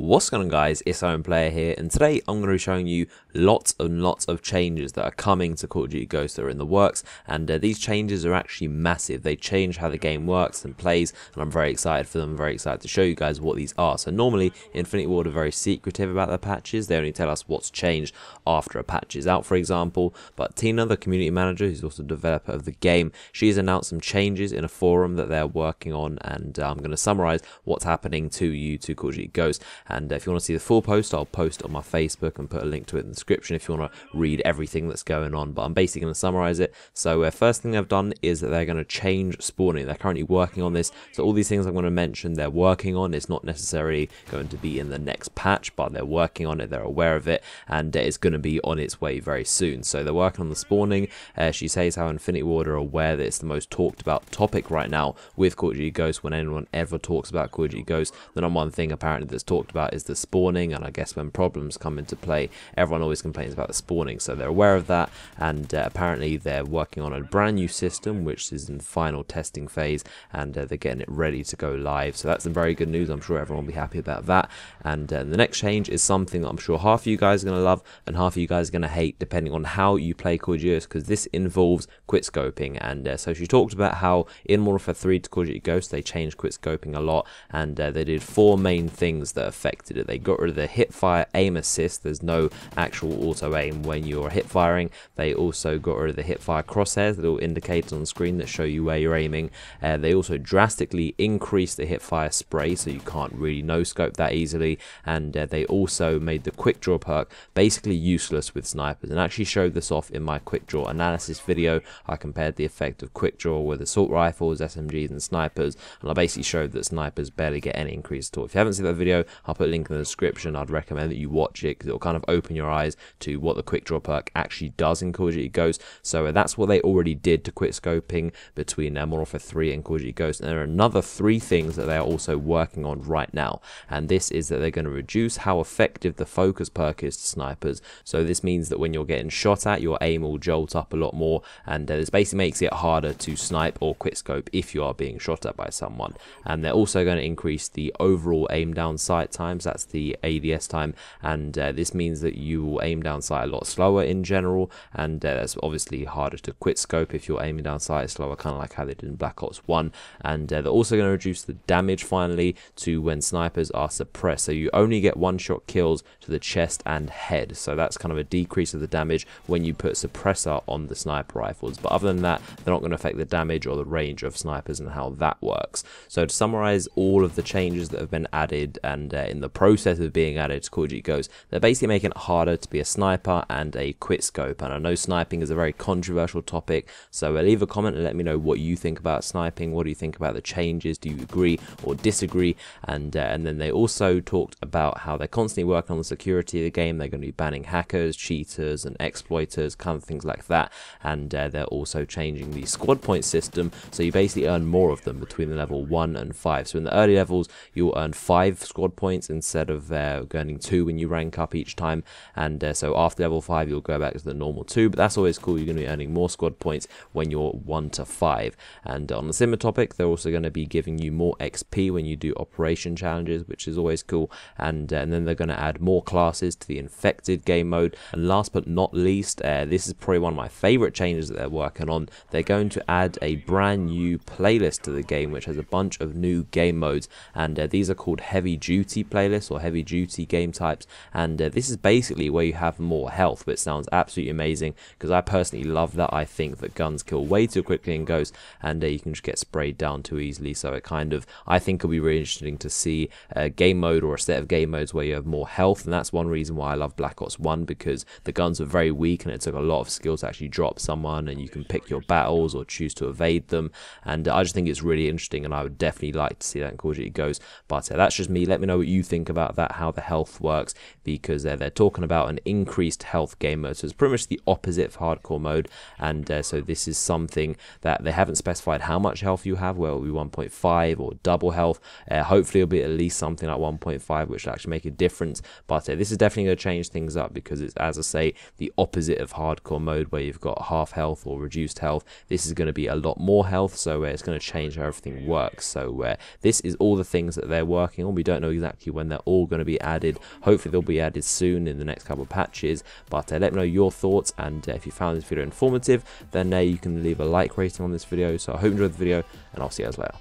What's going on, guys? It's Owen Player here, and today I'm going to be showing you lots and lots of changes that are coming to Call of Duty Ghosts that are in the works, and these changes are actually massive. They change how the game works and plays, and I'm very excited for them. I'm very excited to show you guys what these are. So normally infinityward are very secretive about their patches. They only tell us what's changed after a patch is out, for example. But Tina, the community manager, who's also the developer of the game, she's announced some changes in a forum that they're working on, and I'm going to summarize what's happening to you to Call of Duty Ghosts. And if you want to see the full post, I'll post it on my Facebook and put a link to it in the description if you want to read everything that's going on. But I'm basically going to summarize it. So first thing they've done is that they're going to change spawning. They're currently working on this. So all these things I'm going to mention, they're working on. It's not necessarily going to be in the next patch, but they're working on it. They're aware of it, and it's going to be on its way very soon. So they're working on the spawning. She says how infinityward are aware that it's the most talked about topic right now with Call of Duty Ghosts. When anyone ever talks about Call of Duty Ghosts, the number one thing apparently that's talked about is the spawning. And I guess when problems come into play, everyone always complains about the spawning, so they're aware of that. And apparently they're working on a brand new system which is in final testing phase, and they're getting it ready to go live. So that's some very good news. I'm sure everyone will be happy about that. And the next change is something that I'm sure half of you guys are going to love and half of you guys are going to hate, depending on how you play Call of Duty, because this involves quickscoping. And so she talked about how in Modern Warfare 3 to Call of Duty Ghosts they changed quickscoping a lot, and they did 4 main things that affected it. They got rid of the hipfire aim assist. There's no actual auto aim when you're hip firing. They also got rid of the hipfire crosshairs, the little indicators on the screen that show you where you're aiming. They also drastically increased the hipfire spray, so you can't really no scope that easily. And they also made the quick draw perk basically useless with snipers, and actually showed this off in my quick draw analysis video. I compared the effect of quick draw with assault rifles, SMGs and snipers, and I basically showed that snipers barely get any increase at all. If you haven't seen that video, I'll put a link in the description. I'd recommend that you watch it because it'll kind of open your eyes to what the quick draw perk actually does in Call of Duty Ghosts. So that's what they already did to quickscoping between Modern Warfare 3 and Call of Duty Ghosts. And there are another 3 things that they are also working on right now, and this is that they're going to reduce how effective the focus perk is to snipers. So this means that when you're getting shot at, your aim will jolt up a lot more, and this basically makes it harder to snipe or quickscope if you are being shot at by someone. And they're also going to increase the overall aim down sight times, that's the ADS time, and this means that you will aim down sight a lot slower in general, and that's obviously harder to quickscope if you're aiming down sight slower, kind of like how they did in Black Ops 1. And they're also going to reduce the damage finally to when snipers are suppressed, so you only get one-shot kills to the chest and head. So that's kind of a decrease of the damage when you put suppressor on the sniper rifles, but other than that, they're not going to affect the damage or the range of snipers and how that works. So to summarize all of the changes that have been added and in the process of being added to Call of Duty Ghosts, they're basically making it harder to be a sniper and a quickscope. And I know sniping is a very controversial topic, so leave a comment and let me know what you think about sniping. What do you think about the changes? Do you agree or disagree? And then they also talked about how they're constantly working on the security of the game. They're going to be banning hackers, cheaters and exploiters, kind of things like that. And they're also changing the squad point system, so you basically earn more of them between the level 1 and 5. So in the early levels you'll earn 5 squad points instead of earning 2 when you rank up each time, and so after level 5 you'll go back to the normal 2, but that's always cool. You're going to be earning more squad points when you're 1 to 5. And on the similar topic, they're also going to be giving you more XP when you do operation challenges, which is always cool. And then they're going to add more classes to the infected game mode. And last but not least, this is probably one of my favorite changes that they're working on. They're going to add a brand new playlist to the game which has a bunch of new game modes, and these are called heavy duty playlists or heavy duty game types. And this is basically where you have more health, which sounds absolutely amazing because I personally love that. I think that guns kill way too quickly in Ghosts, and you can just get sprayed down too easily. So it kind of, I think it'll be really interesting to see a game mode or a set of game modes where you have more health. And that's one reason why I love Black Ops 1, because the guns were very weak and it took a lot of skill to actually drop someone, and you can pick your battles or choose to evade them. And I just think it's really interesting, and I would definitely like to see that in Call of Duty Ghosts. But that's just me. Let me know what you think about that, how the health works, because they're talking about an increased health game mode. So it's pretty much the opposite of hardcore mode, and so this is something that they haven't specified how much health you have, whether it'll be 1.5 or double health. Hopefully it'll be at least something like 1.5, which will actually make a difference. But this is definitely going to change things up, because it's, as I say, the opposite of hardcore mode where you've got half health or reduced health. This is going to be a lot more health, so it's going to change how everything works. So this is all the things that they're working on. We don't know exactly when they're all going to be added. Hopefully they'll be added soon in the next couple of patches, but let me know your thoughts, and if you found this video informative, then you can leave a like rating on this video. So I hope you enjoyed the video, and I'll see you guys later.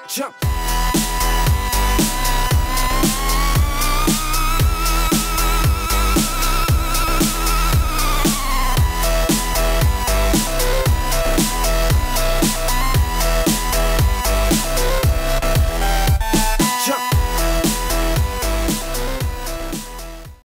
Jump.